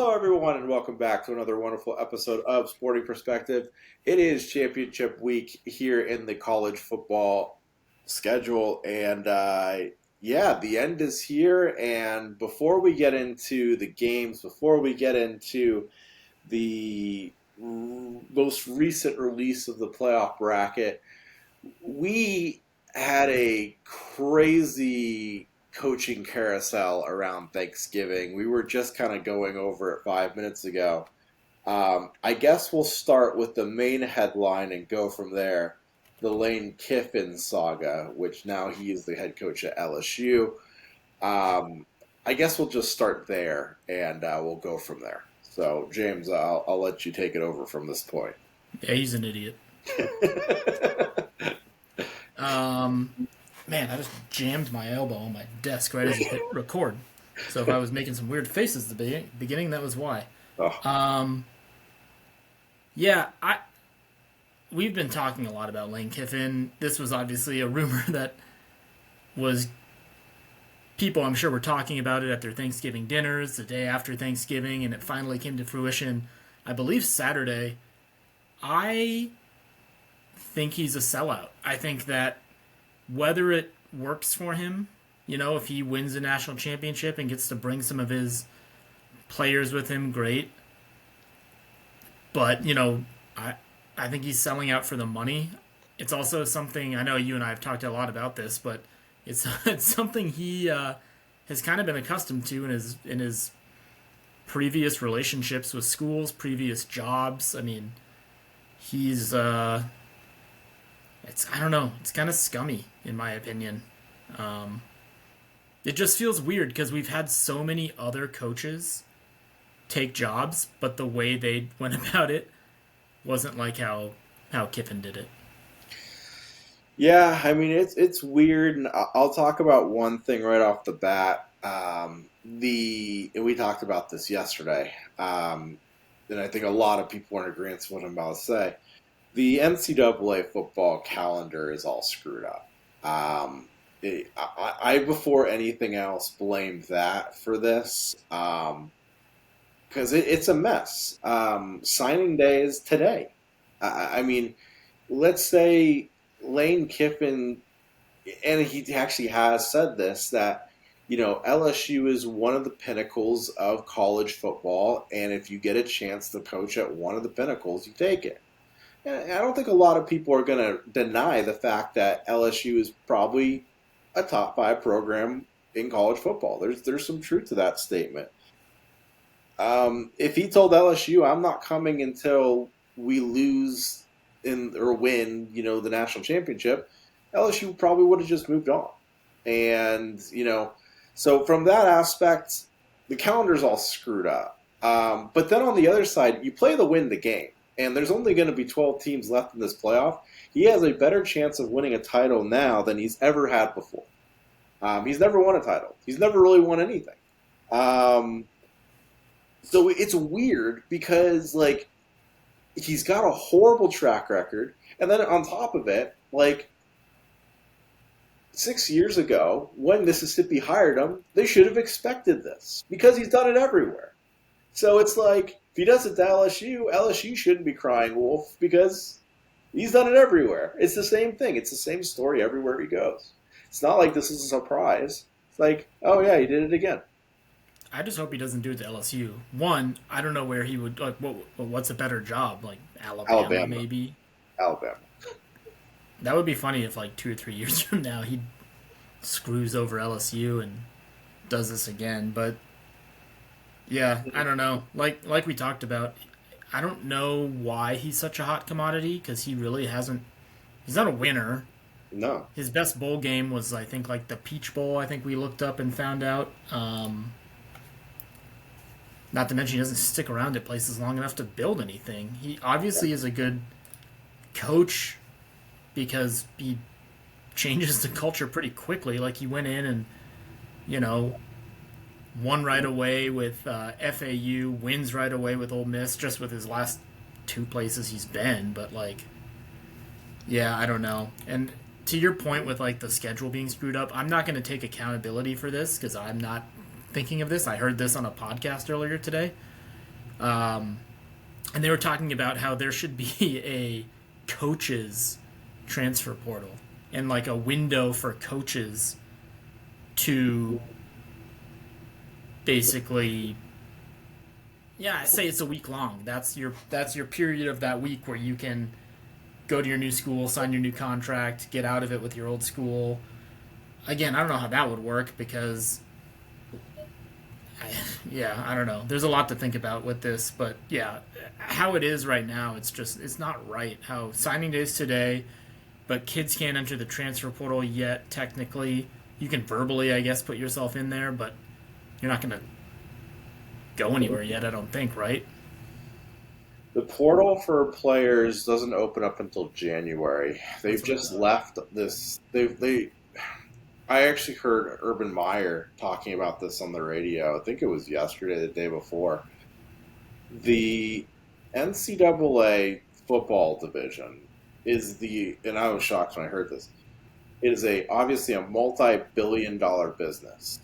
Hello, everyone, and welcome back to another wonderful episode of Sporting Perspective. It is championship week here in the college football schedule, and the end is here. And before we get into the games, before we get into the most recent release of the playoff bracket, we had a crazy coaching carousel around Thanksgiving. We were just kind of going over it 5 minutes ago. I guess we'll start with the main headline and go from there. The Lane Kiffin saga, which now he is the head coach at LSU. I guess we'll just start there and we'll go from there. So, James, I'll let you take it over from this point. Yeah, he's an idiot. Man, I just jammed my elbow on my desk right as you hit record. So if I was making some weird faces at the beginning, that was why. Oh. Yeah, we've been talking a lot about Lane Kiffin. This was obviously a rumor that was people, I'm sure, were talking about it at their Thanksgiving dinners the day after Thanksgiving, and it finally came to fruition, I believe, Saturday. I think he's a sellout. I think that whether it works for him, if he wins a national championship and gets to bring some of his players with him, great. But, I think he's selling out for the money. It's also something, I know you and I have talked a lot about this, but it's something he has kind of been accustomed to in his previous relationships with schools, previous jobs. I mean, he's I don't know. It's kind of scummy, in my opinion. It just feels weird because we've had so many other coaches take jobs, but the way they went about it wasn't like how Kiffin did it. Yeah, I mean it's weird, and I'll talk about one thing right off the bat. And we talked about this yesterday, and I think a lot of people are in agreement with what I'm about to say. The NCAA football calendar is all screwed up. I before anything else, blamed that for this because it's a mess. Signing day is today. I mean, let's say Lane Kiffin, and he actually has said this, that LSU is one of the pinnacles of college football, and if you get a chance to coach at one of the pinnacles, you take it. I don't think a lot of people are going to deny the fact that LSU is probably a top 5 program in college football. There's some truth to that statement. If he told LSU, I'm not coming until we lose or win, the national championship, LSU probably would have just moved on. And, so from that aspect, the calendar's all screwed up. But then on the other side, you play to win the game. And there's only going to be 12 teams left in this playoff. He has a better chance of winning a title now than he's ever had before. He's never won a title. He's never really won anything. So it's weird because, he's got a horrible track record. And then on top of it, 6 years ago, when Mississippi hired him, they should have expected this because he's done it everywhere. So it's like, if he does it to LSU shouldn't be crying wolf because he's done it everywhere. It's the same thing. It's the same story everywhere he goes. It's not like this is a surprise. It's like, oh yeah, he did it again. I just hope he doesn't do it to LSU. One, I don't know where he would, what's a better job? Like Alabama, maybe? Alabama. That would be funny if 2 or 3 years from now he screws over LSU and does this again. But yeah, I don't know. Like we talked about, I don't know why he's such a hot commodity because he really hasn't. He's not a winner. No. His best bowl game was, I think, the Peach Bowl. I think we looked up and found out. Not to mention he doesn't stick around at places long enough to build anything. He obviously is a good coach because he changes the culture pretty quickly. He went in and, won right away with FAU, wins right away with Ole Miss, just with his last 2 places he's been. But, yeah, I don't know. And to your point with, the schedule being screwed up, I'm not going to take accountability for this because I'm not thinking of this. I heard this on a podcast earlier today. And they were talking about how there should be a coaches transfer portal and like a window for coaches to basically, yeah, I say it's a week long. That's your period of that week where you can go to your new school, sign your new contract, get out of it with your old school. Again, I don't know how that would work because yeah, I don't know. There's a lot to think about with this, but yeah, how it is right now, it's not right. How signing day is today, but kids can't enter the transfer portal yet. Technically, you can verbally, I guess, put yourself in there, but you're not going to go anywhere yet. I don't think, right? The portal for players doesn't open up until January. They've That's what I just thought. left this. They. I actually heard Urban Meyer talking about this on the radio. I think it was yesterday, the day before. The NCAA football division is and I was shocked when I heard this. It is obviously a multi-billion-dollar business,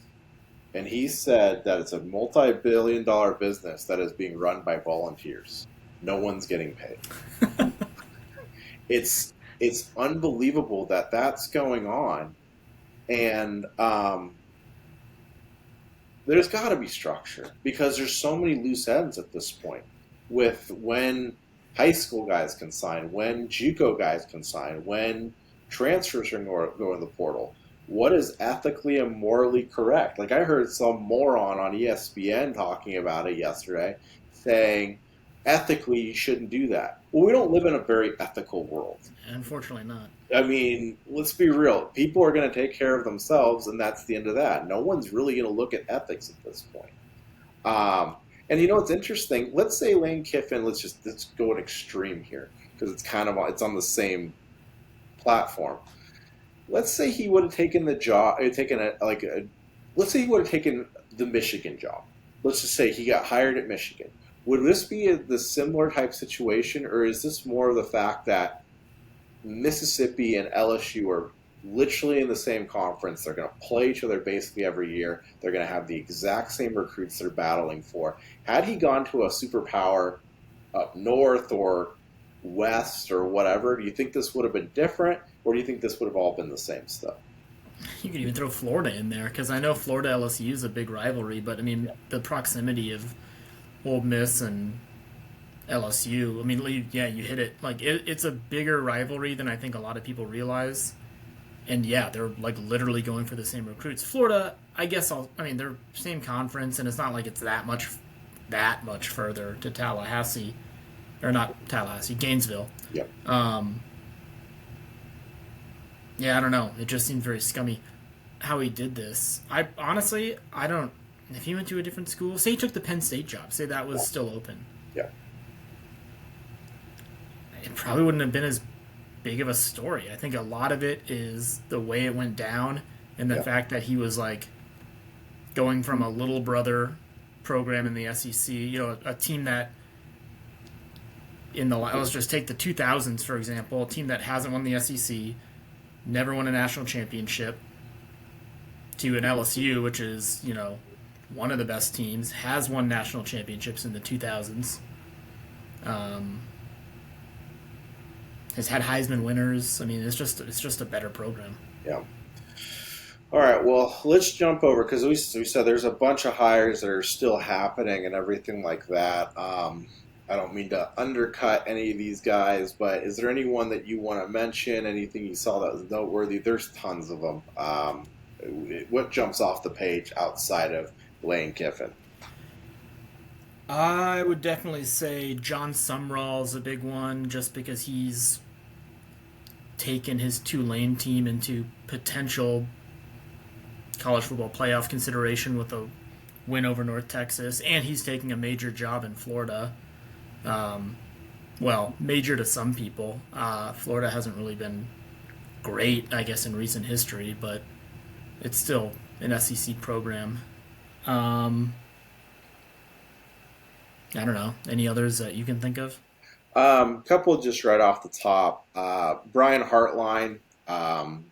and he said that it's a multi-billion-dollar business that is being run by volunteers. No one's getting paid. It's unbelievable that that's going on, and there's got to be structure because there's so many loose ends at this point. With when high school guys can sign, when JUCO guys can sign, when transfers are go in the portal. What is ethically and morally correct? Like I heard some moron on ESPN talking about it yesterday, saying ethically you shouldn't do that. Well, we don't live in a very ethical world. Unfortunately, not. I mean, let's be real. People are going to take care of themselves, and that's the end of that. No one's really going to look at ethics at this point. And you know what's interesting? Let's say Lane Kiffin. Let's go an extreme here because it's on the same platform. Let's say he would have taken the job, taken let's say he would have taken the Michigan job. Let's just say he got hired at Michigan. Would this be the similar type situation, or is this more of the fact that Mississippi and LSU are literally in the same conference? They're going to play each other basically every year. They're going to have the exact same recruits they're battling for. Had he gone to a superpower up north or west or whatever, do you think this would have been different, or do you think this would have all been the same stuff? You could even throw Florida in there because I know Florida LSU is a big rivalry, but I mean the proximity of Ole Miss and LSU. I mean, yeah, you hit it. Like it's a bigger rivalry than I think a lot of people realize. And yeah, they're like literally going for the same recruits. Florida, I guess. I mean, they're same conference, and it's not like it's that much further to Tallahassee, or not Tallahassee, Gainesville. Yep. Yeah, I don't know. It just seemed very scummy how he did this. I honestly, I don't. If he went to a different school, say he took the Penn State job, say that was still open, Yeah. it probably wouldn't have been as big of a story. I think a lot of it is the way it went down and the Yeah. fact that he was like going from a little brother program in the SEC, a team that let's just take the 2000s for example, a team that hasn't won the SEC, never won a national championship, to an LSU, which is one of the best teams, has won national championships in the 2000s. Um, has had Heisman winners. I mean, it's just a better program. Yeah. All right. Well, let's jump over because we said there's a bunch of hires that are still happening and everything like that. I don't mean to undercut any of these guys, but is there anyone that you want to mention? Anything you saw that was noteworthy? There's tons of them. What jumps off the page outside of Lane Kiffin? I would definitely say John Sumrall's a big one, just because he's taken his Tulane team into potential college football playoff consideration with a win over North Texas, and he's taking a major job in Florida. Um, well, major to some people. Florida hasn't really been great, I guess, in recent history, but it's still an SEC program. Um, I don't know. Any others that you can think of? Couple just right off the top. Brian Hartline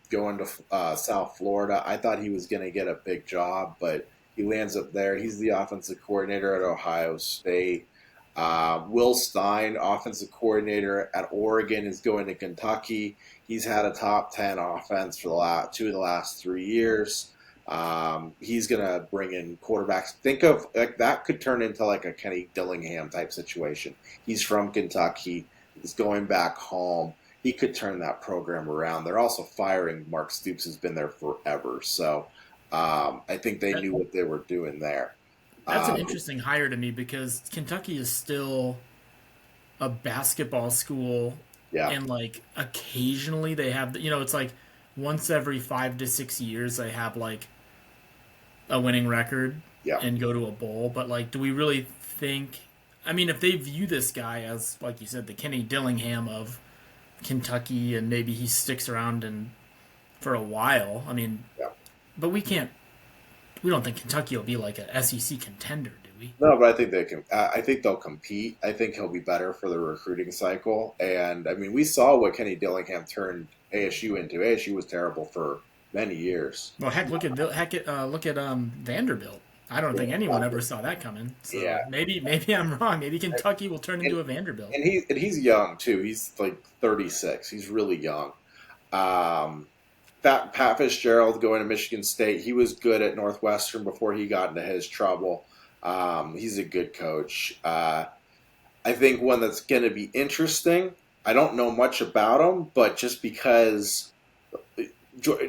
going to South Florida. I thought he was going to get a big job, but he lands up there. He's the offensive coordinator at Ohio State. Will Stein, offensive coordinator at Oregon, is going to Kentucky. He's had a top 10 offense for the last 3 years. He's going to bring in quarterbacks. Think of like that could turn into like a Kenny Dillingham type situation. He's from Kentucky. He's going back home. He could turn that program around. They're also firing Mark Stoops, who's been there forever. So I think they That, knew what they were doing there. that's an Um, interesting hire to me because Kentucky is still a basketball school, yeah, and like occasionally they have, it's like once every 5 to 6 years they have like a winning record yeah. and go to a bowl. But like, do we really think? I mean, if they view this guy as, like you said, the Kenny Dillingham of Kentucky, and maybe he sticks around and for a while. I mean, Yeah. but we can't. We don't think Kentucky will be like a SEC contender, do we? No, but I think they can. I think they'll compete. I think he'll be better for the recruiting cycle. And I mean, we saw what Kenny Dillingham turned ASU into. ASU was terrible for many years. Well, heck, look at Vanderbilt. I don't think anyone ever saw that coming. So Yeah, maybe I'm wrong. Maybe Kentucky will turn and into a Vanderbilt. he's young too. He's like 36. He's really young. Um, Pat Fitzgerald going to Michigan State. He was good at Northwestern before he got into his trouble. He's a good coach. I think one that's going to be interesting. I don't know much about him, but just because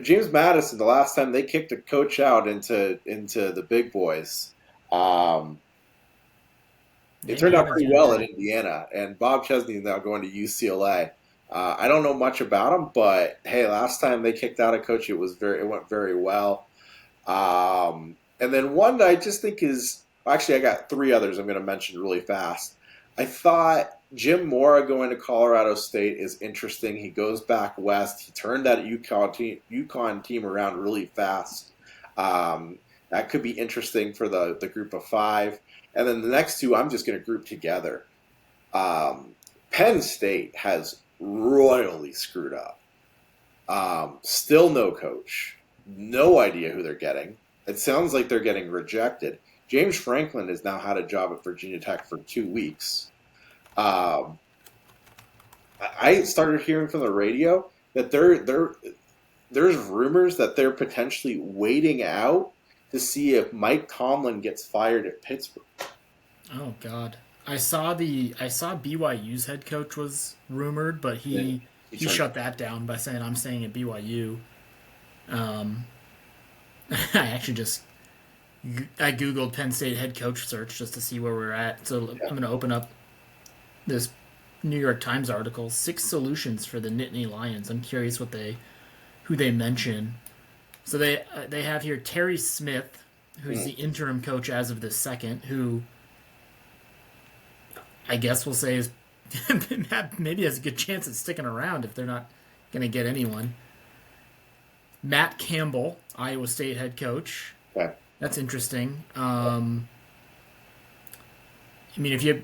James Madison, the last time they kicked a coach out into the big boys, um, it Maybe turned he out hasn't pretty yet well at either. Indiana. And Bob Chesney is now going to UCLA. I don't know much about him, but hey, last time they kicked out a coach, it went very well. And then one that I just think is actually I got three others I'm going to mention really fast. I thought Jim Mora going to Colorado State is interesting. He goes back west. He turned that UConn team around really fast. That could be interesting for the group of five. And then the next two I'm just going to group together. Um, Penn State has royally screwed up. Still no coach. No idea who they're getting. It sounds like they're getting rejected. James Franklin has now had a job at Virginia Tech for 2 weeks. Um, I started hearing from the radio that there's rumors that they're potentially waiting out to see if Mike Tomlin gets fired at Pittsburgh. Oh God, I saw BYU's head coach was rumored, but And he he he turned shut that down by saying I'm staying at BYU. Um, I actually just I googled Penn State head coach search just to see where we're at. So I'm yeah. going to open up this New York Times article: 6 solutions for the Nittany Lions. I'm curious who they mention. So they have here Terry Smith, who's Hmm. the interim coach as of this second, who I guess we'll say is maybe has a good chance at sticking around if they're not going to get anyone. Matt Campbell, Iowa State head coach. Okay. That's interesting. I mean, if you,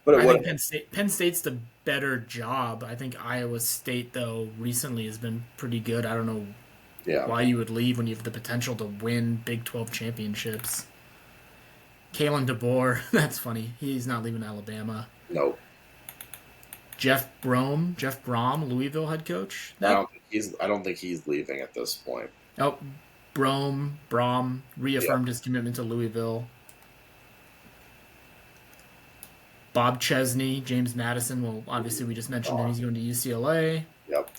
But I what? think Penn State's the better job. I think Iowa State though recently has been pretty good. I don't know Yeah. why you would leave when you have the potential to win Big 12 championships. Kalen DeBoer, that's funny. He's not leaving Alabama. No. Jeff Brom, Louisville head coach. I That don't think he's leaving at this point. oh, Brom Yeah. reaffirmed his commitment to Louisville. Bob Chesney, James Madison. Well, obviously we just mentioned him. Uh, He's going to UCLA. yep.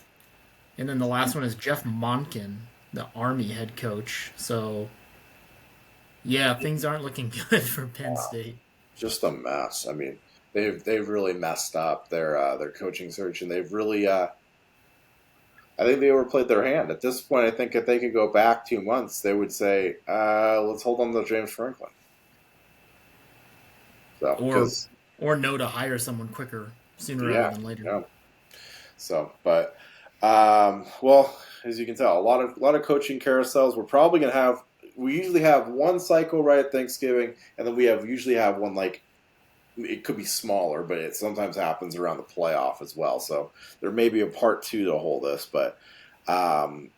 And then the last one is Jeff Monken, the Army head coach. So yeah, things aren't looking good for Penn State. Just a mess. I mean, they've really messed up their coaching search, and they've really I think they overplayed their hand. At this point, I think if they could go back 2 months, they would say, let's hold on to James Franklin. So, Or because or no to hire someone quicker, sooner rather yeah, than later. yeah. So, but well, as you can tell, a lot of coaching carousels. We're probably gonna have. We usually have one cycle right at Thanksgiving, and then we usually have one like it could be smaller, but it sometimes happens around the playoff as well. So there may be a part two to all this, but um,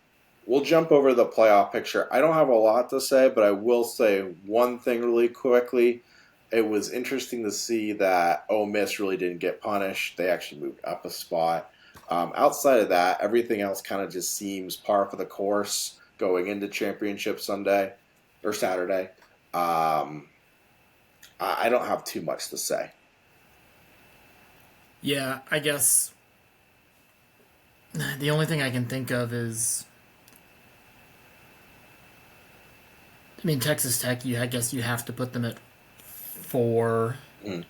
we'll jump over the playoff picture. I don't have a lot to say, but I will say one thing really quickly. It was interesting to see that Ole Miss really didn't get punished. They actually moved up a spot. Outside of that, everything else kind of just seems par for the course going into championship Sunday or Saturday. Um, I don't have too much to say. Yeah, I guess the only thing I can think of is, I mean, Texas Tech. I guess you have to put them at 4. Mm,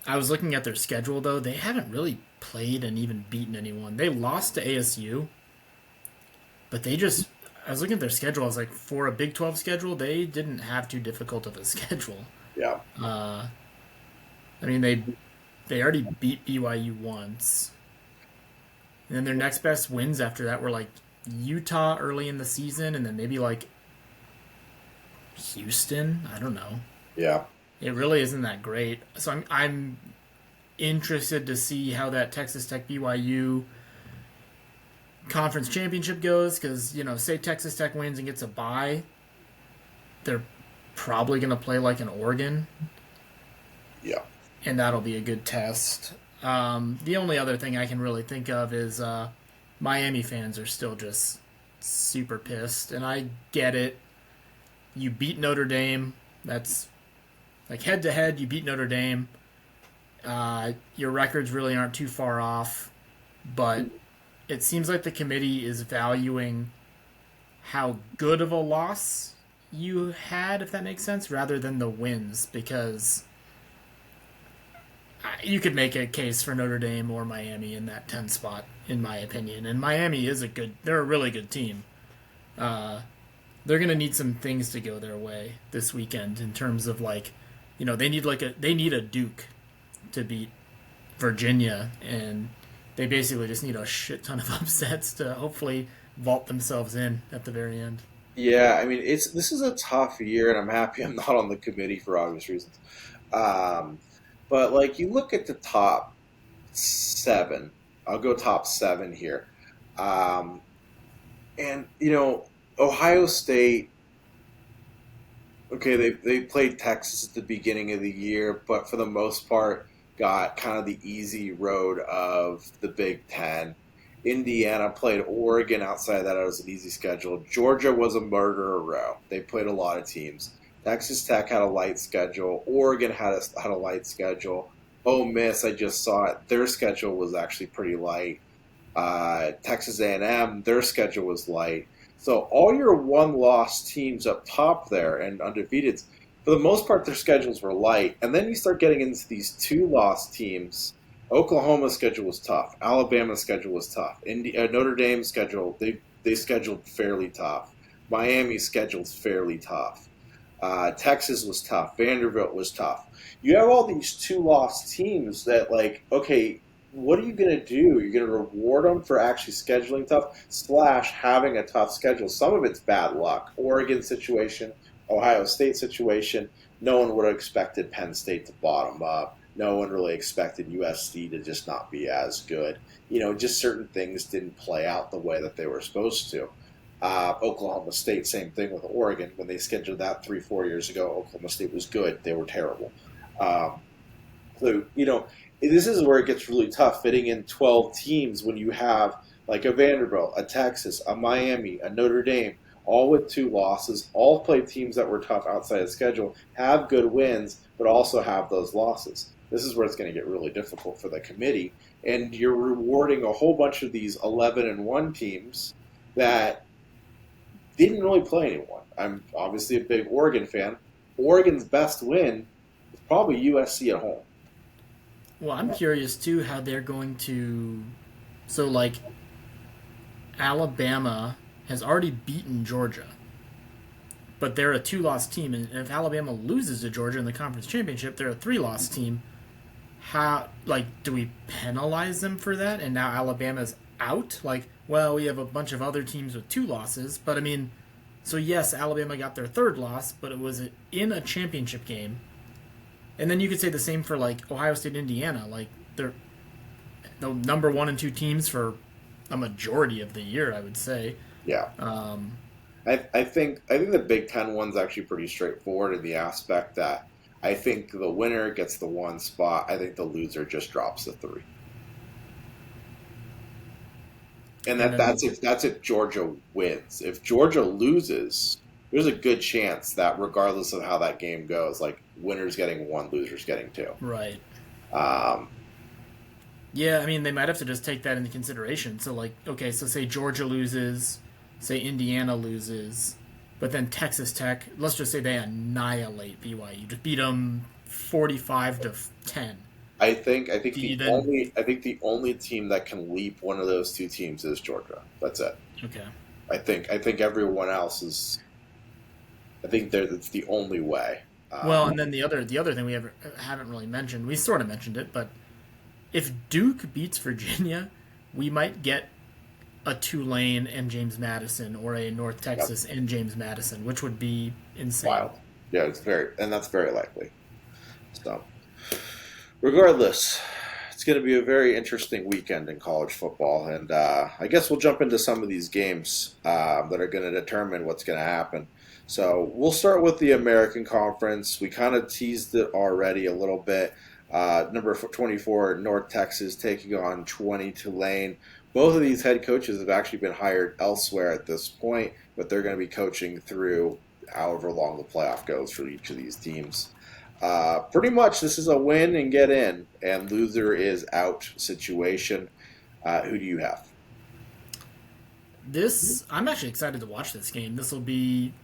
I was looking at their schedule though; they haven't really played and even beaten anyone. They lost to ASU, but they just. I was looking at their schedule. I was like, for a Big 12 schedule, they didn't have too difficult of a schedule. yeah, Uh, I mean, they already beat BYU once, and then their next best wins after that were like Utah early in the season, and then maybe like Houston. I don't know. yeah. It really isn't that great. So I'm interested to see how that Texas Tech BYU conference championship goes, because say Texas Tech wins and gets a bye, they're probably going to play like an Oregon, Yeah. and that'll be a good test. The only other thing I can really think of is Miami fans are still just super pissed, and I get it. You beat Notre Dame. That's like head to head. You beat Notre Dame. Your records really aren't too far off, but it seems like the committee is valuing how good of a loss you had, if that makes sense, rather than the wins, because you could make a case for Notre Dame or Miami in that 10 spot, in my opinion. And Miami is they're a really good team. They're going to need some things to go their way this weekend in terms of they need a Duke to beat Virginia, and they basically just need a shit ton of upsets to hopefully vault themselves in at the very end. Yeah, I mean, this is a tough year, and I'm happy I'm not on the committee for obvious reasons. Um, but like you look at the top seven, I'll go top seven here, um, and Ohio State. Okay, they played Texas at the beginning of the year, but for the most part, got kind of the easy road of the Big Ten. Indiana played Oregon. Outside of that, it was an easy schedule. Georgia was a murderer row. They played a lot of teams. Texas Tech had a light schedule. Oregon had a light schedule. Ole Miss, I just saw it. Their schedule was actually pretty light. Texas A&M, their schedule was light. So all your one-loss teams up top there and undefeated, for the most part, their schedules were light. And then you start getting into these two-loss teams. Oklahoma's schedule was tough. Alabama's schedule was tough. Notre Dame's schedule, they scheduled fairly tough. Miami's schedule's fairly tough. Texas was tough. Vanderbilt was tough. You have all these two-loss teams that, like, okay, what are you going to do? You're going to reward them for actually scheduling tough, slash having a tough schedule. Some of it's bad luck. Oregon situation, Ohio State situation. No one would have expected Penn State to bottom up. No one really expected USC to just not be as good. Just certain things didn't play out the way that they were supposed to. Oklahoma State, same thing with Oregon. When they scheduled that 3-4 years ago, Oklahoma State was good. They were terrible. Um, so this is where it gets really tough fitting in 12 teams when you have like a Vanderbilt, a Texas, a Miami, a Notre Dame, all with two losses, all play teams that were tough outside of schedule, have good wins, but also have those losses. This is where it's going to get really difficult for the committee, and you're rewarding a whole bunch of these 11-1 teams that didn't really play anyone. I'm obviously a big Oregon fan. Oregon's best win is probably USC at home. Well, I'm curious too how they're going to. So, like, Alabama has already beaten Georgia, but they're a two-loss team, and if Alabama loses to Georgia in the conference championship, they're a three-loss team. How, do we penalize them for that? And now Alabama's out? Well, we have a bunch of other teams with two losses, but I mean, so yes, Alabama got their third loss, but it was in a championship game. And then you could say the same for Ohio State, Indiana. They're the number 1 and 2 teams for a majority of the year, I would say. Yeah. Um, I think the Big Ten one's actually pretty straightforward in the aspect that I think the winner gets the 1 spot. I think the loser just drops the 3. And And then that's if Georgia wins. If Georgia loses, there's a good chance that regardless of how that game goes, like winners getting 1, losers getting 2. right. Um, Yeah, I mean they might have to just take that into consideration. So like, okay, so say Georgia loses, say Indiana loses, but then Texas Tech, let's just say they annihilate BYU, just beat them 45-10. I think Do the you then? only team that can leap one of those 2 teams is Georgia. That's it. Okay. I think everyone else is. I think it's the only way. Well, Um, and then the other thing we haven't really mentioned, we sort of mentioned it, but if Duke beats Virginia, we might get a Tulane and James Madison or a North yep, Texas and James Madison, which would be insane. wild. Yeah, that's very likely. So, regardless, it's going to be a very interesting weekend in college football, and I guess we'll jump into some of these games that are going to determine what's going to happen. So we'll start with the American Conference. We kind of teased it already a little bit. Number 24, North Texas taking on 20 Tulane. Both of these head coaches have actually been hired elsewhere at this point, but they're going to be coaching through however long the playoff goes for each of these teams. Pretty much, this is a win and get in, and loser is out situation. Who do you have? I'm actually excited to watch this game. This will be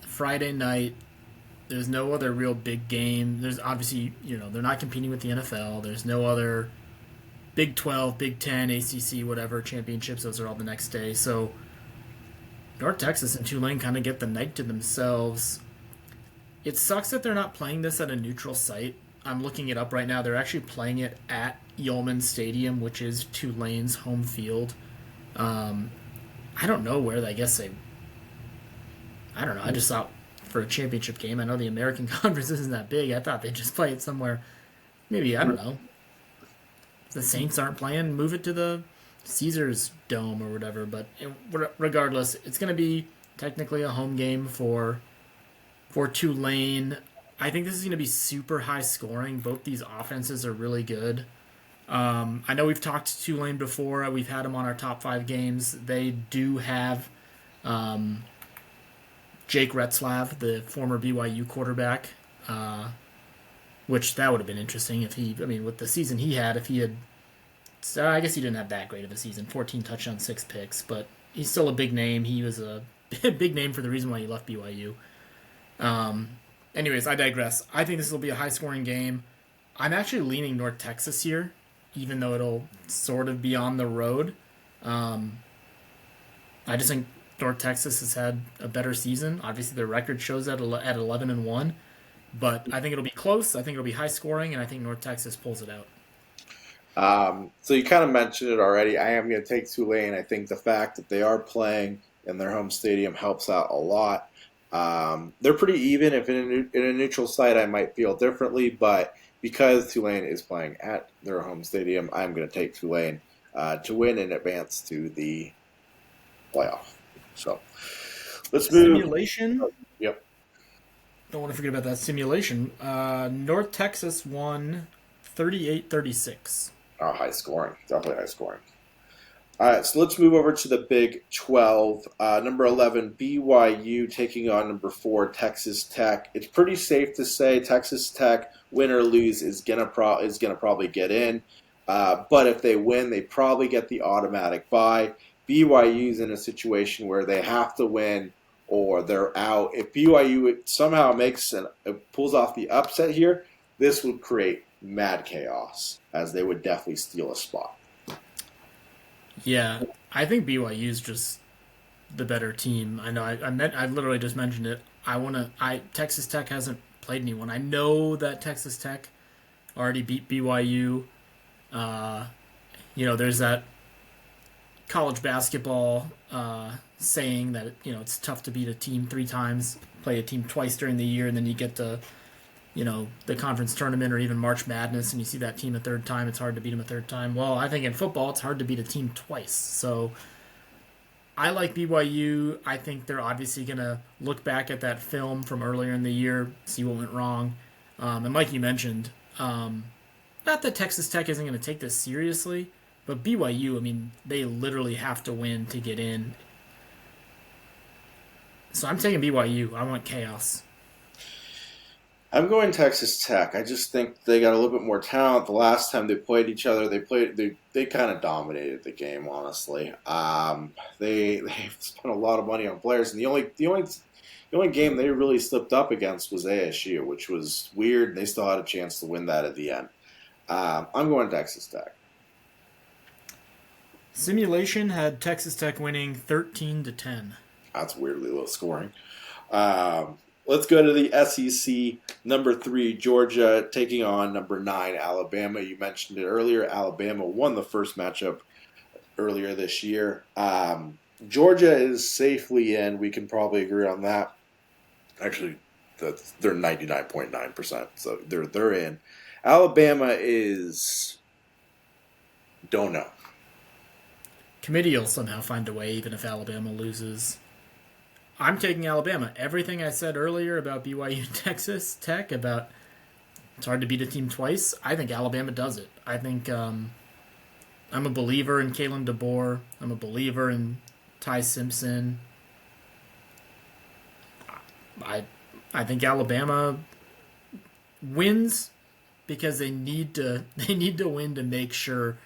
Friday night. There's no other real big game. There's obviously, they're not competing with the NFL. There's no other Big 12, Big 10, ACC, whatever championships. Those are all the next day. So North Texas and Tulane kind of get the night to themselves. It sucks that they're not playing this at a neutral site. I'm looking it up right now. They're actually playing it at Yeoman Stadium, which is Tulane's home field. Um, I don't know where. I guess they. I don't know. I just thought for a championship game. I know the American Conference isn't that big. I thought they'd just play it somewhere. Maybe I don't know. If the Saints aren't playing, move it to the Caesars Dome or whatever. But regardless, it's going to be technically a home game for Tulane. I think this is going to be super high scoring. Both these offenses are really good. I know we've talked to Tulane before. We've had them on our top 5 games. They do have Jake Retzlaff, the former BYU quarterback, which that would have been interesting if with the season he had, if he had, I guess he didn't have that great of a season, 14 touchdowns, 6 picks, but he's still a big name. He was a big name for the reason why he left BYU. Anyways, I digress. I think this will be a high scoring game. I'm actually leaning North Texas here, even though it'll sort of be on the road. I just think North Texas has had a better season. Obviously, their record shows that at 11-1, but I think it'll be close. I think it'll be high scoring, and I think North Texas pulls it out. So you kind of mentioned it already. I am going to take Tulane. I think the fact that they are playing in their home stadium helps out a lot. They're pretty even. If in a neutral site, I might feel differently, but because Tulane is playing at their home stadium, I'm going to take Tulane to win and advance to the playoff. So let's move. Simulation. Yep. Don't want to forget about that simulation. North Texas won 38-36. High scoring. Definitely high scoring. All right, so let's move over to the Big 12. Number 11, BYU taking on number 4, Texas Tech. It's pretty safe to say Texas Tech, win or lose, is gonna probably get in. But if they win, they probably get the automatic bye. BYU's in a situation where they have to win or they're out. If BYU somehow pulls off the upset here, this would create mad chaos, as they would definitely steal a spot. Yeah, I think BYU is just the better team. I know I literally just mentioned it. Texas Tech hasn't played anyone. I know that Texas Tech already beat BYU. There's that college basketball saying that it's tough to beat a team 3 times, play a team twice during the year, and then you get the conference tournament or even March Madness, and you see that team a third time. It's hard to beat them a third time. Well, I think in football, it's hard to beat a team twice. So I like BYU. I think they're obviously going to look back at that film from earlier in the year, see what went wrong. And like you mentioned, not that Texas Tech isn't going to take this seriously, but BYU, I mean, they literally have to win to get in. So I'm taking BYU. I want chaos. I'm going Texas Tech. I just think they got a little bit more talent. The last time they played each other, they kind of dominated the game. Honestly, they spent a lot of money on players, and the only game they really slipped up against was ASU, which was weird. They still had a chance to win that at the end. I'm going Texas Tech. Simulation had Texas Tech winning 13-10. That's weirdly low scoring. Let's go to the SEC. Number 3, Georgia taking on number 9, Alabama. You mentioned it earlier. Alabama won the first matchup earlier this year. Georgia is safely in. We can probably agree on that. Actually, they're 99.9%, so they're in. Alabama is don't know. Committee will somehow find a way, even if Alabama loses. I'm taking Alabama. Everything I said earlier about BYU Texas Tech, about it's hard to beat a team twice, I think Alabama does it. I think I'm a believer in Kalen DeBoer. I'm a believer in Ty Simpson. I I think Alabama wins because they need to win to make sure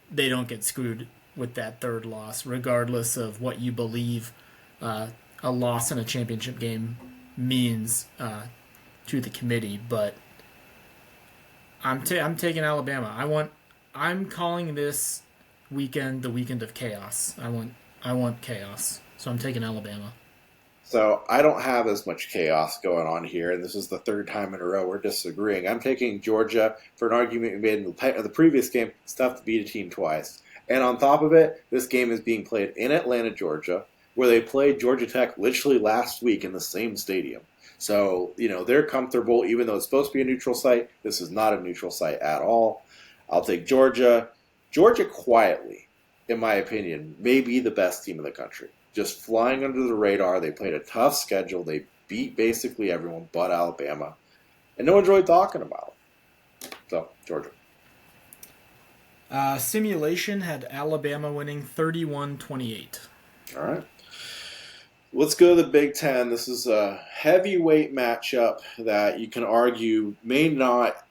they don't get screwed with that third loss, regardless of what you believe a loss in a championship game means to the committee. But I'm taking Alabama. I'm calling this weekend the weekend of chaos. I want chaos, so I'm taking Alabama. So I don't have as much chaos going on here, and this is the third time in a row we're disagreeing. I'm taking Georgia for an argument we made in the previous game. It's tough to beat a team twice. And on top of it, this game is being played in Atlanta, Georgia, where they played Georgia Tech literally last week in the same stadium. So, they're comfortable, even though it's supposed to be a neutral site. This is not a neutral site at all. I'll take Georgia. Georgia quietly, in my opinion, may be the best team in the country. Just flying under the radar. They played a tough schedule. They beat basically everyone but Alabama. And no one's really talking about it. So, Georgia. Simulation had Alabama winning 31-28. All right. Let's go to the Big Ten. This is a heavyweight matchup that you can argue may not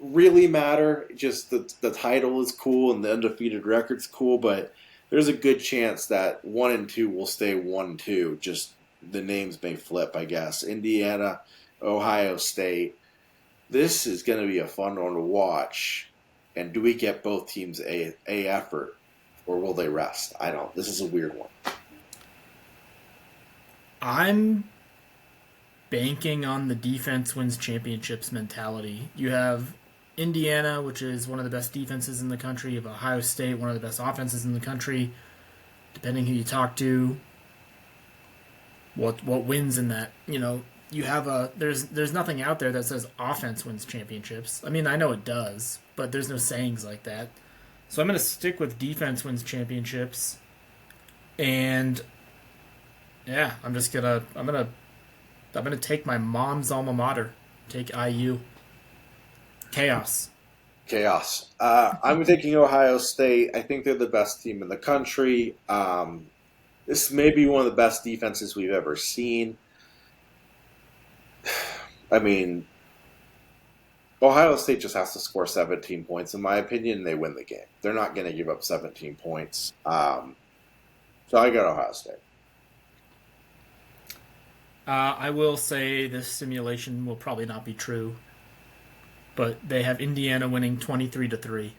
really matter. Just the title is cool and the undefeated record's cool, but there's a good chance that 1 and 2 will stay 1-2. Just the names may flip, I guess. Indiana, Ohio State. This is going to be a fun one to watch. And do we get both teams a effort, or will they rest? I don't. This is a weird one. I'm banking on the defense wins championships mentality. You have Indiana, which is one of the best defenses in the country. You have Ohio State, one of the best offenses in the country. Depending who you talk to, what wins in that, you have there's nothing out there that says offense wins championships. I mean, I know it does, but there's no sayings like that. So I'm going to stick with defense wins championships, and yeah, I'm gonna take my mom's alma mater, take IU. Chaos. Chaos. I'm thinking Ohio State. I think they're the best team in the country. This may be one of the best defenses we've ever seen. I mean, Ohio State just has to score 17 points, in my opinion, and they win the game. They're not going to give up 17 points. So I got Ohio State. I will say this simulation will probably not be true, but they have Indiana winning 23-3.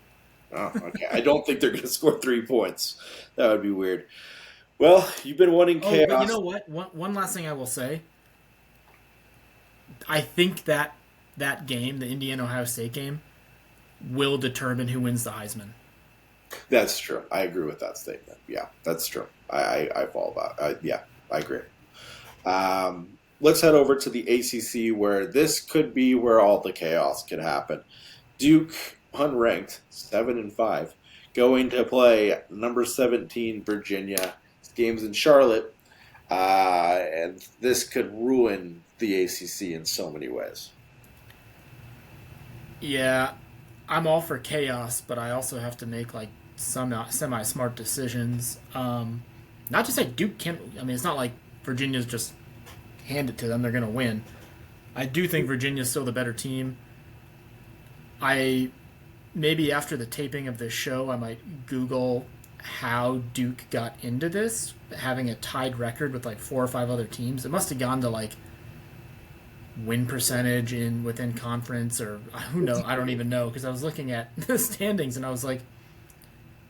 Oh, okay. I don't think they're going to score 3 points. That would be weird. Well, you've been wanting chaos. Oh, but you know what? One last thing I will say. I think that game, the Indiana-Ohio State game, will determine who wins the Heisman. That's true. I agree with that statement. Yeah, that's true. I follow that. Yeah, I agree. Let's head over to the ACC, where this could be where all the chaos could happen. Duke, unranked, 7-5, going to play number 17 Virginia. This game's in Charlotte, and this could ruin the ACC in so many ways. Yeah, I'm all for chaos, but I also have to make like some semi-smart decisions. Not to say Duke can't. I mean, it's not like Virginia's just hand it to them; they're going to win. I do think Virginia's still the better team. I maybe after the taping of this show, I might Google how Duke got into this, having a tied record with like 4 or 5 other teams. It must have gone to like win percentage in within conference or who knows. I don't even know because I was looking at the standings and I was like,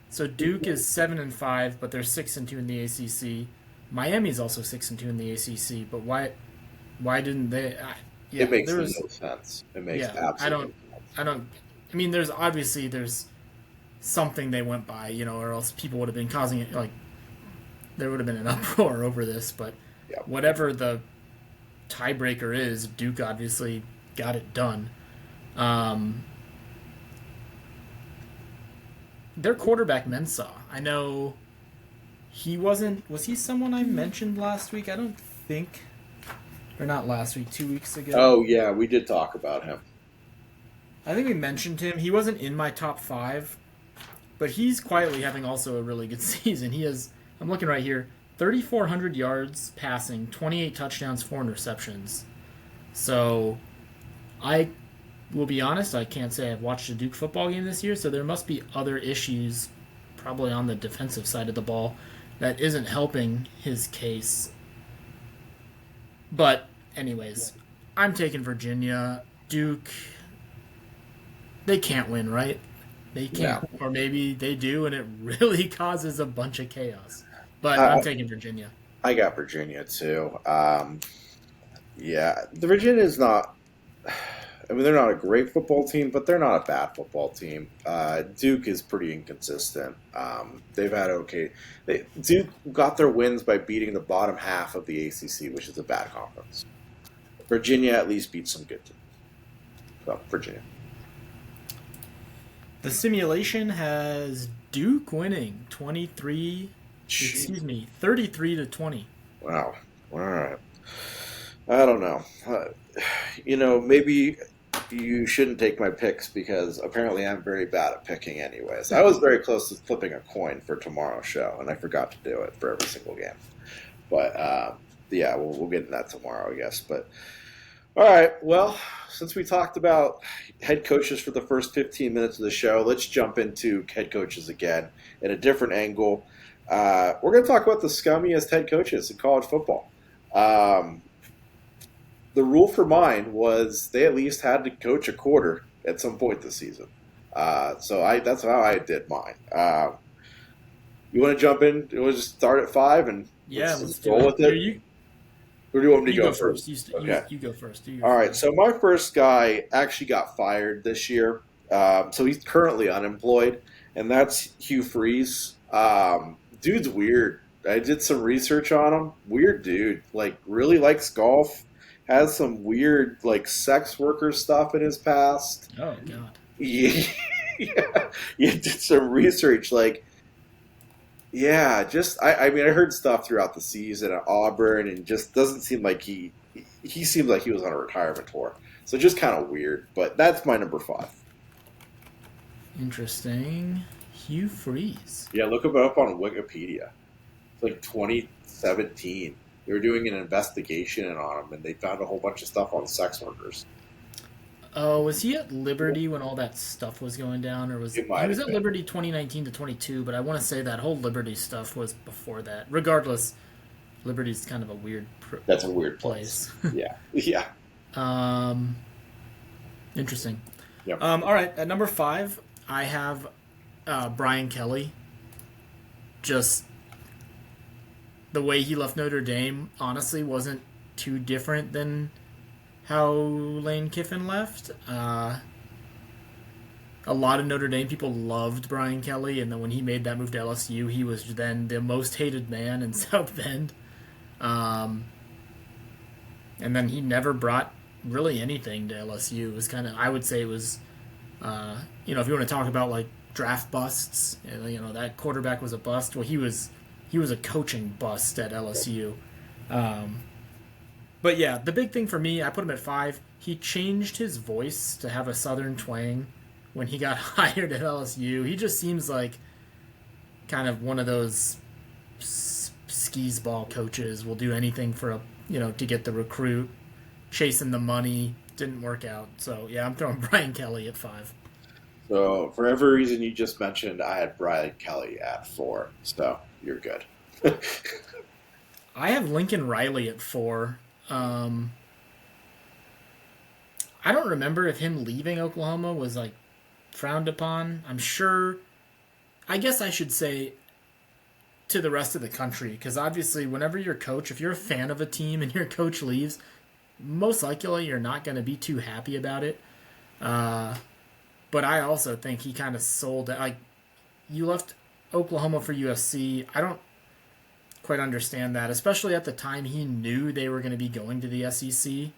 so Duke is 7-5, but they're 6-2 in the ACC. Miami's also 6-2 in the ACC, but why didn't they? It Yeah, makes there no was. sense. It makes Yeah, absolutely no sense. I don't. I mean, there's something they went by, or else people would have been causing it. Like there would have been an uproar over this, but Yeah. whatever the tiebreaker is, Duke obviously got it done. Um, their quarterback Mensah, I know he wasn't. Was he someone I mentioned last week? I don't think, or not last week, 2 weeks ago. Oh yeah, we did talk about him. I think we mentioned him. He wasn't in my top five, but he's quietly having also a really good season. He has. I'm looking right here. 3,400 yards passing, 28 touchdowns, 4 interceptions. So, I will be honest, I can't say I've watched a Duke football game this year, so there must be other issues, probably on the defensive side of the ball, that isn't helping his case. But, anyways, I'm taking Virginia. Duke, they can't win, right? They No, can't. Or maybe they do, and it really causes a bunch of chaos. But I'm I, taking Virginia. I got Virginia too. Yeah, the Virginia is not. I mean, they're not a great football team, but they're not a bad football team. Duke is pretty inconsistent. They've had okay. Duke got their wins by beating the bottom half of the ACC, which is a bad conference. Virginia at least beat some good teams. So Virginia. The simulation has Duke winning 33-20. Wow. All right. I don't know. Maybe you shouldn't take my picks because apparently I'm very bad at picking anyways. I was very close to flipping a coin for tomorrow's show, and I forgot to do it for every single game. But yeah, we'll get into that tomorrow, I guess. But all right, well, since we talked about head coaches for the first 15 minutes of the show, let's jump into head coaches again at a different angle. We're going to talk about the scummiest head coaches in college football. The rule for mine was they at least had to coach a quarter at some point this season. So that's how I did mine. You want to jump in? We'll just start at 5 and Yeah, let's let's just do roll it. with Here, it. Or do you want me to you go go first? first. Okay. You go first. Do your All right. first. So my first guy actually got fired this year. So he's currently unemployed, and that's Hugh Freeze. Dude's weird. I did some research on him. Weird dude. Like really likes golf. Has some weird like sex worker stuff in his past. Oh God. Yeah, yeah. You did some research. Like yeah, just I mean I heard stuff throughout the season at Auburn and just doesn't seem like he seemed like he was on a retirement tour. So just kind of weird, but that's my number 5. Interesting. Hugh Freeze. Yeah, look him up on Wikipedia. It's like 2017. They were doing an investigation on him and they found a whole bunch of stuff on sex workers. Oh, was he at Liberty when all that stuff was going down, or was It he might was have at been. Liberty 2019 to 22? But I want to say that whole Liberty stuff was before that. Regardless, Liberty's kind of a weird That's a weird place. place. Yeah. Yeah. um, interesting. Yeah. All right, at number 5, I have Brian Kelly. Just the way he left Notre Dame, honestly, wasn't too different than how Lane Kiffin left. A lot of Notre Dame people loved Brian Kelly, and then when he made that move to LSU, he was then the most hated man in South Bend. Um, and then he never brought really anything to LSU. It was kind of, I would say, it was, if you want to talk about like draft busts, that quarterback was a bust. Well, he was a coaching bust at LSU. But yeah, the big thing for me, I put him at 5. He changed his voice to have a southern twang when he got hired at LSU. He just seems like kind of one of those skis ball coaches. Will do anything for to get the recruit, chasing the money. Didn't work out. So yeah, I'm throwing Brian Kelly at 5. So for every reason you just mentioned, I had Brian Kelly at 4. So you're good. I have Lincoln Riley at 4. Um, I don't remember if him leaving Oklahoma was like frowned upon. I'm sure. I guess I should say to the rest of the country because obviously, whenever you're coach, if you're a fan of a team and your coach leaves, most likely you're not going to be too happy about it. Uh, but I also think he kind of sold it. Like you left Oklahoma for USC. I don't quite understand that, especially at the time he knew they were going to be going to the SEC.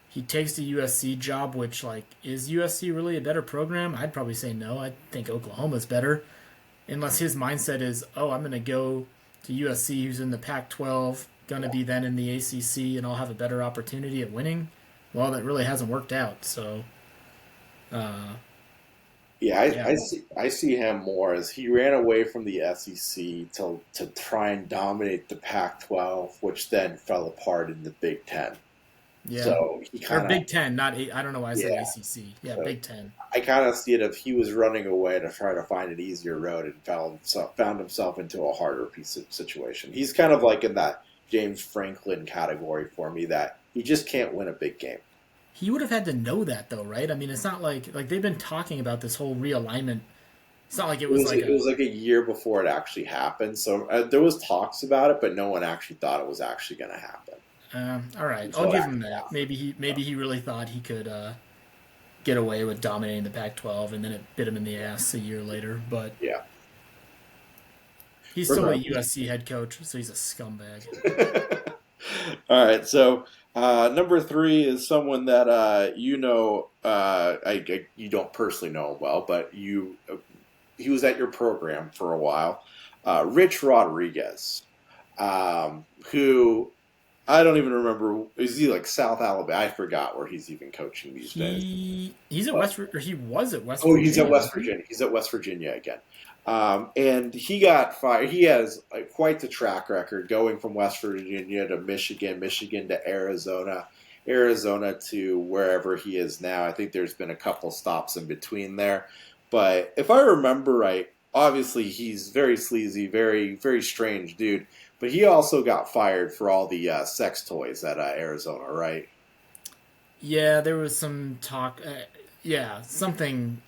He takes the USC job, which like is USC really a better program? I'd probably say no. I think Oklahoma's better, unless his mindset is, oh, I'm going to go to USC, who's in the Pac-12, going to be then in the ACC, and I'll have a better opportunity at winning. Well, that really hasn't worked out. So, Yeah, yeah, I see him more as he ran away from the SEC to try and dominate the Pac-12, which then fell apart in the Big Ten. yeah. So he Or kind of Big Ten, not I don't know why I said yeah. ACC. Yeah, So Big Ten. I kind of see it if he was running away to try to find an easier road and found himself into a harder piece of situation. He's kind of like in that James Franklin category for me that he just can't win a big game. He would have had to know that though, right? I mean, it's not like they've been talking about this whole realignment. It's not like it was like It a was like a year before it actually happened. So there was talks about it, but no one actually thought it was actually going to happen all right. I'll until it give him actually that. happened. Maybe he really thought he could get away with dominating the Pac-12, and then it bit him in the ass a year later. But Yeah. he's For still a now. USC head coach, so he's a scumbag. All right. So number 3 is someone that you don't personally know him well, but he was at your program for a while. Rich Rodriguez, who I don't even remember. Is he like South Alabama? I forgot where he's even coaching these days. He's at But He was at West oh, he's at Virginia, West wasn't he? Virginia. He's at West Virginia again. And he got fired. He has quite the track record going from West Virginia to Michigan, Michigan to Arizona, Arizona to wherever he is now. I think there's been a couple stops in between there. But if I remember right, obviously he's very sleazy, very, very strange dude. But he also got fired for all the sex toys at Arizona, right? Yeah, there was some talk. Yeah, something.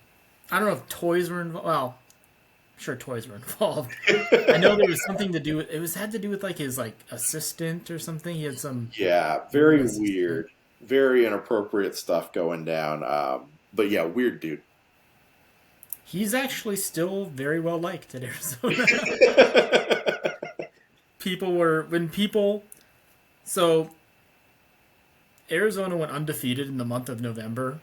I don't know if toys were involved. Well, I'm sure toys were involved. I know there was something to do with it. Was had to do with like his like assistant or something. He had some Yeah, weird very assistant. weird, very inappropriate stuff going down. But yeah, weird dude. He's actually still very well liked at Arizona. people were when people so Arizona went undefeated in the month of November,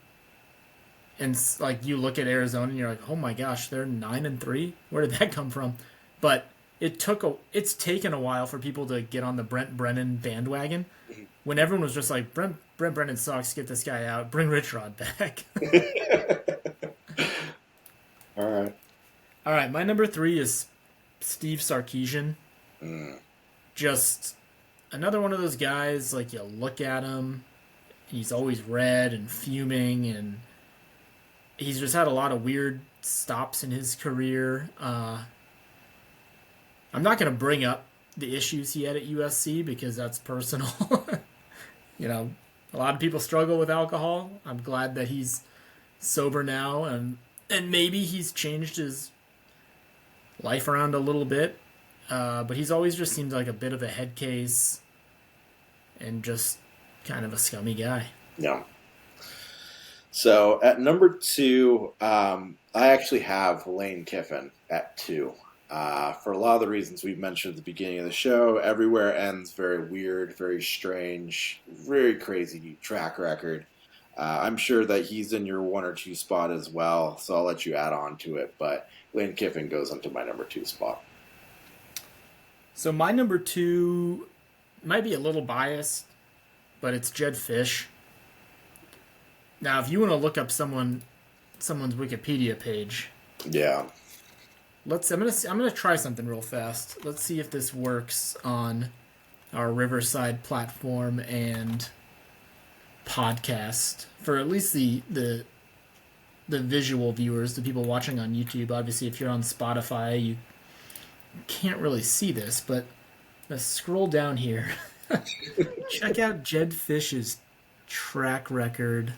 and like you look at Arizona and you're like, oh my gosh, they're 9-3. Where did that come from? But it's taken a while for people to get on the Brent Brennan bandwagon. When everyone was just like Brent Brennan sucks, get this guy out, bring Rich Rod back. All right. All right, my number 3 is Steve Sarkisian. Mm. Just another one of those guys. Like you look at him, he's always red and fuming, and he's just had a lot of weird stops in his career. I'm not going to bring up the issues he had at USC because that's personal. you know, a lot of people struggle with alcohol. I'm glad that he's sober now, and maybe he's changed his life around a little bit. But he's always just seemed like a bit of a head case and just kind of a scummy guy. Yeah. So at number 2, I actually have Lane Kiffin at 2. For a lot of the reasons we've mentioned at the beginning of the show, everywhere ends very weird, very strange, very crazy track record. I'm sure that he's in your 1 or 2 spot as well, so I'll let you add on to it. But Lane Kiffin goes into my number 2 spot. So my number 2 might be a little biased, but it's Jed Fish. Now, if you want to look up someone's Wikipedia page, Yeah. I'm gonna try something real fast. Let's see if this works on our Riverside platform and podcast for at least the visual viewers, the people watching on YouTube. Obviously, if you're on Spotify, you can't really see this, but let's scroll down here. Check out Jed Fish's track record.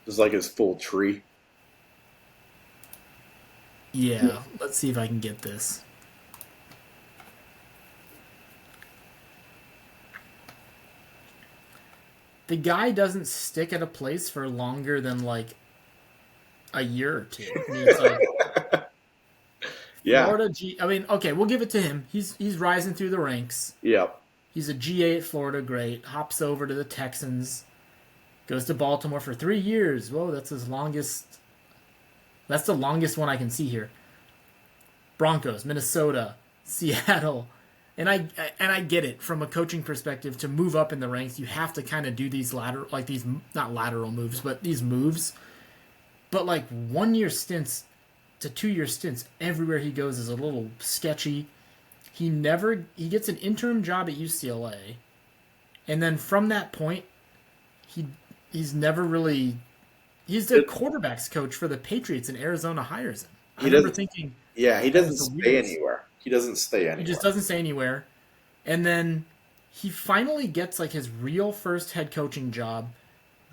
Just like his full tree. Yeah, let's see if I can get this. The guy doesn't stick at a place for longer than like a year or two. I mean, it's like Yeah. Florida I mean, okay, we'll give it to him. He's rising through the ranks. Yep. He's a GA at Florida, great. Hops over to the Texans. Goes to Baltimore for 3 years. Whoa, that's his longest. That's the longest one I can see here. Broncos, Minnesota, Seattle. And I get it from a coaching perspective. To move up in the ranks, you have to kind of do these not lateral moves, but these moves. But like 1 year stints to 2 year stints everywhere he goes is a little sketchy. He gets an interim job at UCLA, and then from that point, he's never really. He's the quarterbacks coach for the Patriots, and Arizona hires him. I remember thinking, yeah, he doesn't stay anywhere. He doesn't stay anywhere. He just doesn't stay anywhere. And then he finally gets like his real first head coaching job,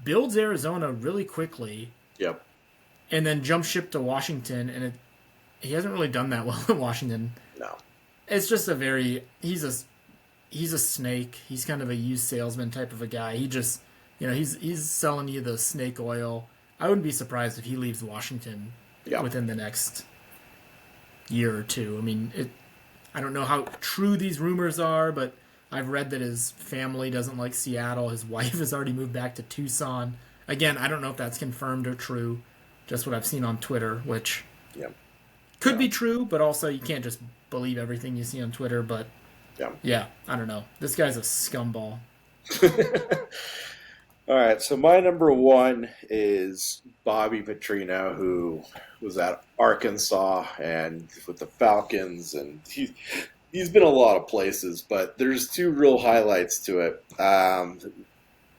builds Arizona really quickly. Yep. And then jumps ship to Washington, and he hasn't really done that well in Washington. No. It's just he's a snake. He's kind of a used salesman type of a guy. He just, he's selling you the snake oil. I wouldn't be surprised if he leaves Washington within the next year or two. I mean, I don't know how true these rumors are, but I've read that his family doesn't like Seattle. His wife has already moved back to Tucson. Again, I don't know if that's confirmed or true. Just what I've seen on Twitter, which could be true, but also you can't just believe everything you see on Twitter. But yeah, I don't know. This guy's a scumball. All right, so my number one is Bobby Petrino, who was at Arkansas and with the Falcons, and he's been a lot of places, but there's two real highlights to it.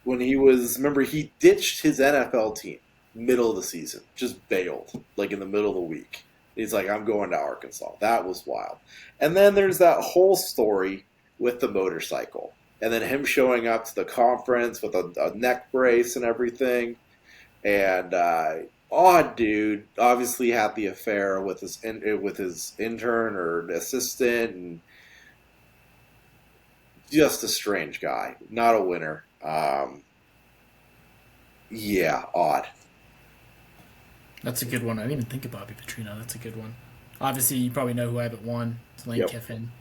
When he ditched his NFL team middle of the season, just bailed, like in the middle of the week. He's like, I'm going to Arkansas. That was wild. And then there's that whole story with the motorcycle. And then him showing up to the conference with a neck brace and everything. And odd dude, obviously had the affair with his intern or assistant. And just a strange guy. Not a winner. Yeah, odd. That's a good one. I didn't even think of Bobby Petrino. That's a good one. Obviously, you probably know who I have at one. It's Lane Kiffin.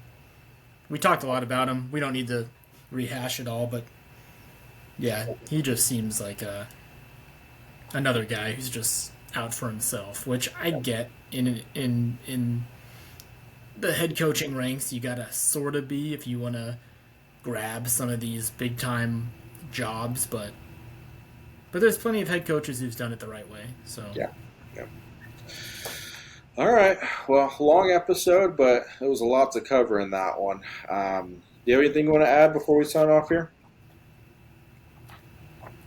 We talked a lot about him. We don't need to rehash it all, but yeah, he just seems like another guy who's just out for himself, which I get in the head coaching ranks. You gotta sort of be if you want to grab some of these big time jobs, but there's plenty of head coaches who've done it the right way. So yeah. All right. Well, long episode, but there was a lot to cover in that one. Do you have anything you want to add before we sign off here?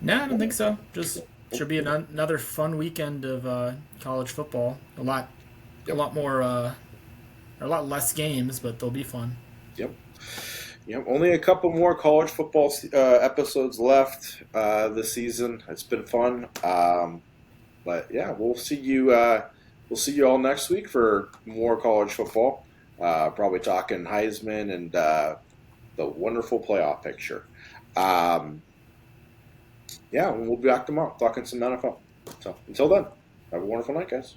No, I don't think so. Just should be another fun weekend of college football. A lot more, a lot less games, but they'll be fun. Yep. Only a couple more college football episodes left this season. It's been fun. But yeah, we'll see you. We'll see you all next week for more college football. Probably talking Heisman and the wonderful playoff picture. We'll be back tomorrow talking some NFL. So until then, have a wonderful night, guys.